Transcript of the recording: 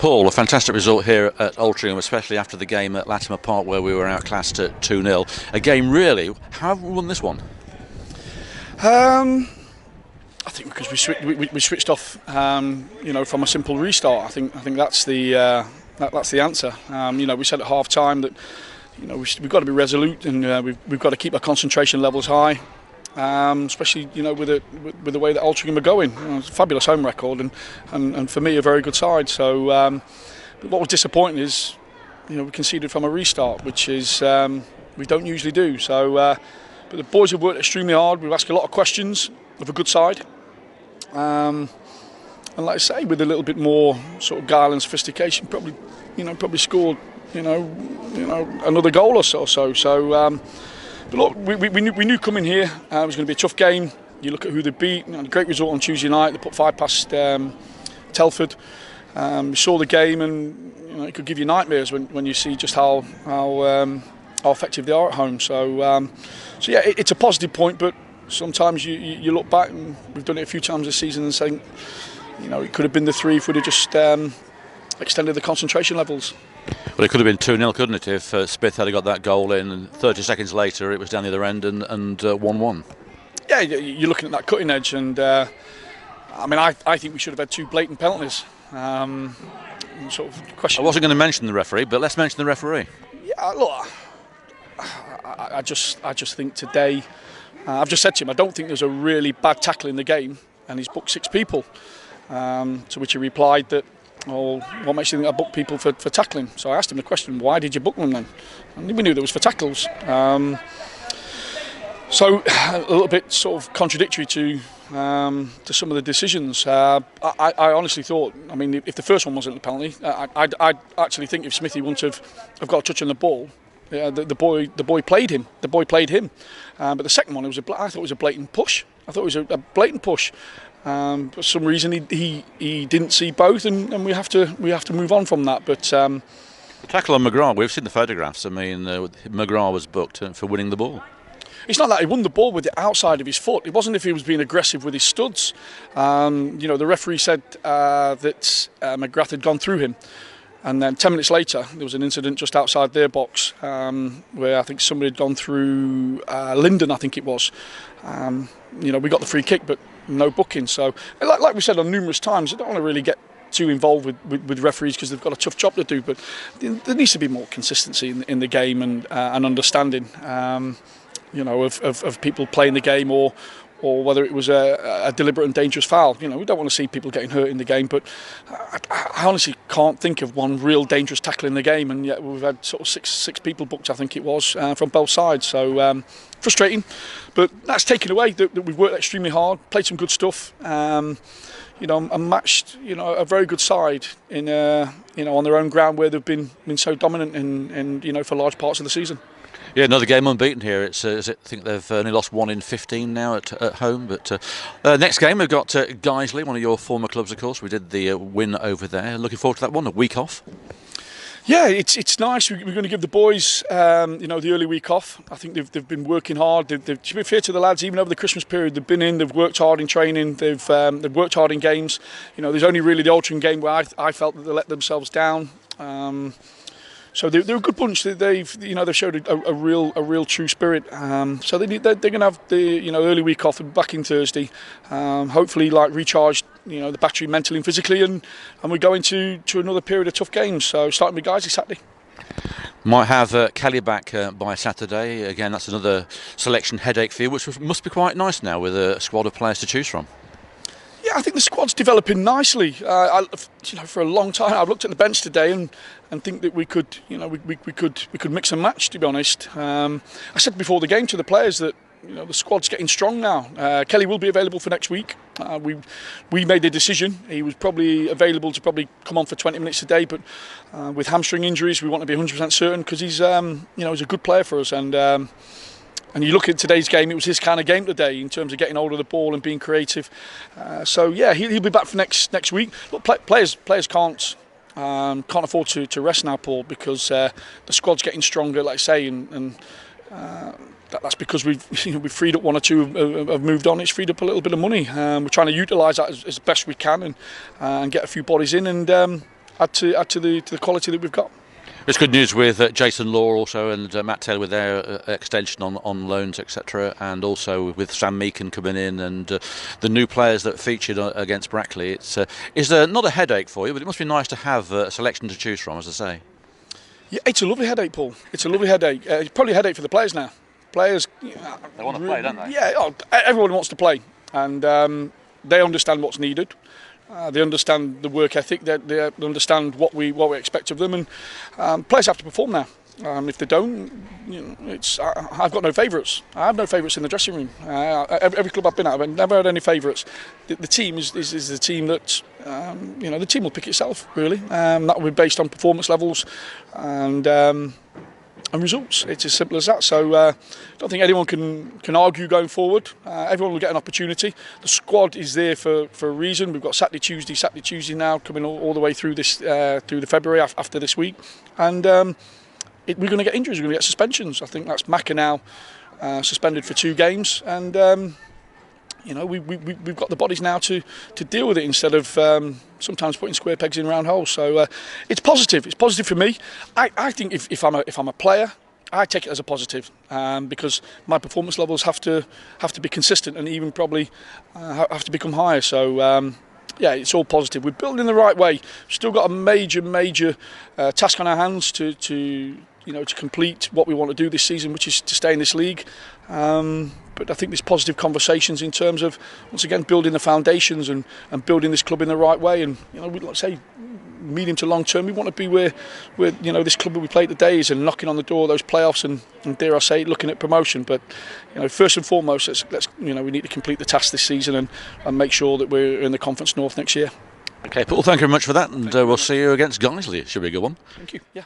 Paul, a fantastic result here at Altrincham, especially after the game at Latimer Park where we were outclassed at 2-0. A game really, how have we won this one? I think because we switched off, from a simple restart. I think that's the answer. We said at half time that we've got to be resolute and we've got to keep our concentration levels high. Especially with the way that Altrincham are going. It's a fabulous home record and for me a very good side. So what was disappointing is we conceded from a restart, which is we don't usually do. So but the boys have worked extremely hard. We've asked a lot of questions of a good side, and like I say, with a little bit more sort of guile and sophistication, probably scored another goal or so. But look, we knew coming here it was going to be a tough game. You look at who they beat. A great result on Tuesday night. They put 5 past Telford. We saw the game, and it could give you nightmares when you see just how effective they are at home. So yeah, it's a positive point. But sometimes you look back, and we've done it a few times this season, and saying, it could have been the 3 if we'd have just extended the concentration levels. Well, it could have been 2-0, couldn't it, if Smith had got that goal in, and 30 seconds later it was down the other end and 1-1. Yeah, you're looking at that cutting edge, and I think we should have had 2 blatant penalties. Sort of question. I wasn't going to mention the referee, but let's mention the referee. Yeah, look, I just think today, I've just said to him, I don't think there's a really bad tackle in the game, and he's booked 6 people. To which he replied that, "Oh, what makes you think I book people for tackling?" So I asked him the question, "Why did you book them then?" And we knew that was for tackles. So a little bit sort of contradictory to some of the decisions. I honestly thought, if the first one wasn't a penalty, I'd actually think if Smithy wouldn't have got a touch on the ball, the boy played him. The boy played him. But the second one, I thought it was a blatant push. I thought it was a blatant push. For some reason he didn't see both, and we have to move on from that. But the tackle on McGrath, we've seen the photographs. McGrath was booked for winning the ball. It's not that he won the ball with the outside of his foot. It wasn't if he was being aggressive with his studs. The referee said that McGrath had gone through him. And then 10 minutes later, there was an incident just outside their box where I think somebody had gone through Linden, I think it was. We got the free kick, but no booking. So, like we said on numerous times, I don't want to really get too involved with referees because they've got a tough job to do. But there needs to be more consistency in the game and understanding, of people playing the game or whether it was a deliberate and dangerous foul. We don't want to see people getting hurt in the game, but I honestly can't think of one real dangerous tackle in the game, and yet we've had sort of six people booked, I think it was, from both sides. So frustrating, but that's taken away that we've worked extremely hard, played some good stuff, and matched a very good side in on their own ground where they've been so dominant in for large parts of the season. Yeah, another game unbeaten here. I think they've only lost 1 in 15 now at home. But next game we've got Guiseley, one of your former clubs, of course. We did the win over there. Looking forward to that one. A week off. Yeah, it's nice. We're going to give the boys, the early week off. I think they've been working hard. To be fair to the lads, even over the Christmas period, they've been in. They've worked hard in training. They've worked hard in games. There's only really the Altrincham game where I felt that they let themselves down. So they're a good bunch. They've showed a real true spirit. So they're going to have the early week off and back in Thursday. Hopefully, recharge the battery mentally and physically, and we go into another period of tough games. So starting with Guiseley Saturday. Might have Kelly back by Saturday. Again, that's another selection headache for you, which must be quite nice now with a squad of players to choose from. Yeah, I think the squad's developing nicely. For a long time, I've looked at the bench today and think that we could mix and match. To be honest, I said before the game to the players that the squad's getting strong now. Kelly will be available for next week. We made the decision. He was probably available to come on for 20 minutes a day, but with hamstring injuries, we want to be 100% certain because he's he's a good player for us. And you look at today's game, it was his kind of game today in terms of getting hold of the ball and being creative. So yeah, he'll be back for next week. Look, players can't afford to rest now, Paul, because the squad's getting stronger, like I say, and that's because we've freed up one or two have moved on. It's freed up a little bit of money. We're trying to utilise that as best we can and get a few bodies in and add to the quality that we've got. It's good news with Jason Law also and Matt Taylor with their extension on loans, etc., and also with Sam Meakin coming in and the new players that featured against Brackley. Is there not a headache for you, but it must be nice to have a selection to choose from, as I say. Yeah, it's a lovely headache, Paul. It's a lovely headache. It's probably a headache for the players now. Players, they want to play, don't they? Yeah, everyone wants to play, and they understand what's needed. They understand the work ethic. They understand what we expect of them, and players have to perform now. If they don't, I've got no favourites. I have no favourites in the dressing room. Every club I've been at, I've never had any favourites. The team is the team that the team will pick itself really. That will be based on performance levels and results. It's as simple as that. So I don't think anyone can argue going forward. Everyone will get an opportunity. The squad is there for a reason. We've got Saturday, Tuesday now coming all the way through this through the February after this week, and we're going to get injuries. We're going to get suspensions. I think that's Macca now suspended for 2 games, and we've got the bodies now to deal with it instead of sometimes putting square pegs in round holes. So it's positive. It's positive for me. I think if I'm a player, I take it as a positive because my performance levels have to be consistent and even probably have to become higher. So yeah, it's all positive. We're building the right way. Still got a major task on our hands to complete what we want to do this season, which is to stay in this league. But I think there's positive conversations in terms of, once again, building the foundations and building this club in the right way. And we'd like to say, medium to long term, we want to be where this club that we play today is, and knocking on the door of those playoffs and dare I say, looking at promotion. But first and foremost, let's we need to complete the task this season and make sure that we're in the Conference North next year. Okay, Paul, thank you very much for that, and we'll see you against Guiseley. It should be a good one. Thank you. Yeah.